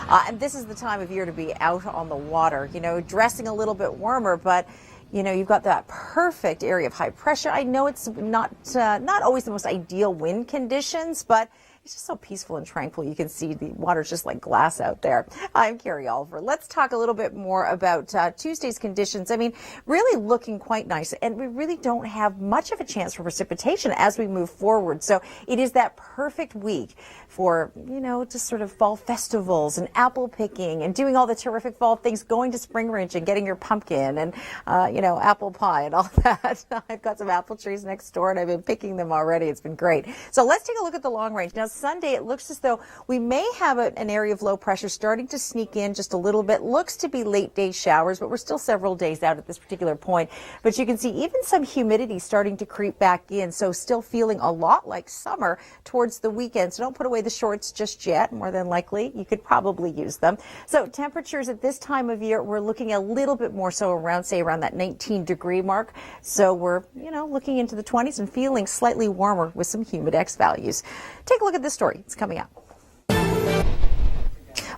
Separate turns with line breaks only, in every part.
And this is the time of year to be out on the water, dressing a little bit warmer, but you've got that perfect area of high pressure. I know it's not always the most ideal wind conditions, but it's just so peaceful and tranquil. You can see the water's just like glass out there. I'm Carrie Oliver. Let's talk a little bit more about Tuesday's conditions. I mean, really looking quite nice, and we really don't have much of a chance for precipitation as we move forward. So it is that perfect week for, just sort of fall festivals and apple picking and doing all the terrific fall things, going to Spring Ridge and getting your pumpkin and, apple pie and all that. I've got some apple trees next door and I've been picking them already. It's been great. So let's take a look at the long range. Now, Sunday, it looks as though we may have an area of low pressure starting to sneak in just a little bit. Looks to be late day showers, but we're still several days out at this particular point. But you can see even some humidity starting to creep back in. So still feeling a lot like summer towards the weekend. So don't put away the shorts just yet. More than likely, you could probably use them. So temperatures at this time of year, we're looking a little bit more so around that 19-degree mark. So we're, looking into the 20s and feeling slightly warmer with some humidex values. Take a look at this story. It's coming up.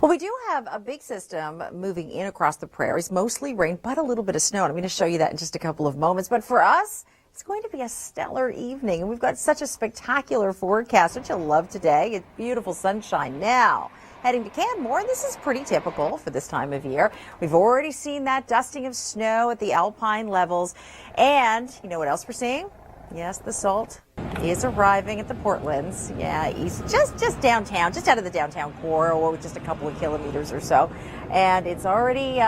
Well, we do have a big system moving in across the prairies, mostly rain, but a little bit of snow. And I'm going to show you that in just a couple of moments. But for us, it's going to be a stellar evening, and we've got such a spectacular forecast. Don't you love today? It's beautiful sunshine now. Heading to Canmore, and this is pretty typical for this time of year. We've already seen that dusting of snow at the alpine levels. And you know what else we're seeing? Yes, the salt is arriving at the Portlands. Yeah, east, just downtown, just out of the downtown core, or just a couple of kilometers or so. And it's already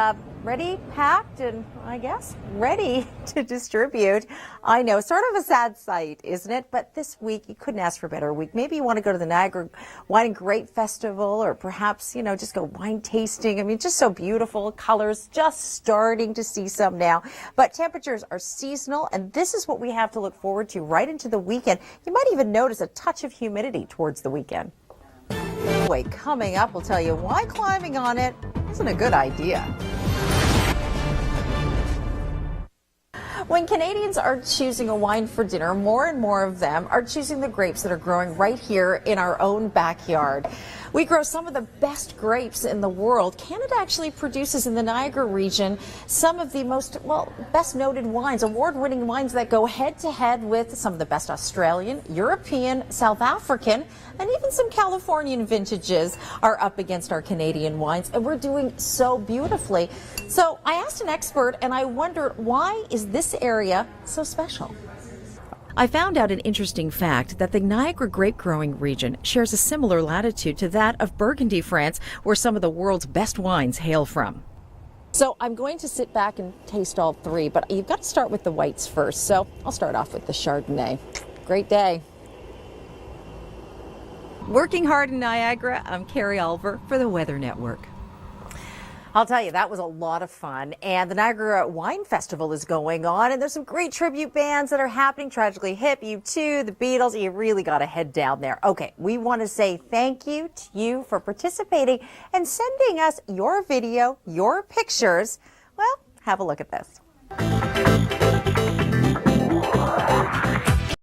ready, packed, and I guess ready to distribute. I know, sort of a sad sight, isn't it? But this week, you couldn't ask for a better week. Maybe you want to go to the Niagara Wine and Grape Festival, or perhaps, just go wine tasting. I mean, just so beautiful. Colors, just starting to see some now. But temperatures are seasonal, and this is what we have to look forward to right into the weekend. You might even notice a touch of humidity towards the weekend. Wait, coming up, we'll tell you why climbing on it isn't a good idea. When Canadians are choosing a wine for dinner, more and more of them are choosing the grapes that are growing right here in our own backyard. We grow some of the best grapes in the world. Canada actually produces in the Niagara region some of the most, best noted wines, award-winning wines that go head-to-head with some of the best Australian, European, South African, and even some Californian vintages are up against our Canadian wines, and we're doing so beautifully. So I asked an expert, and I wondered, why is this area so special? I found out an interesting fact that the Niagara grape growing region shares a similar latitude to that of Burgundy, France, where some of the world's best wines hail from. So I'm going to sit back and taste all three, but you've got to start with the whites first. So I'll start off with the Chardonnay. Great day. Working hard in Niagara, I'm Carrie Oliver for the Weather Network. I'll tell you, that was a lot of fun. And the Niagara Wine Festival is going on, and there's some great tribute bands that are happening. Tragically Hip, U2, the Beatles. You really got to head down there. Okay, we want to say thank you to you for participating and sending us your video, your pictures. Well, have a look at this.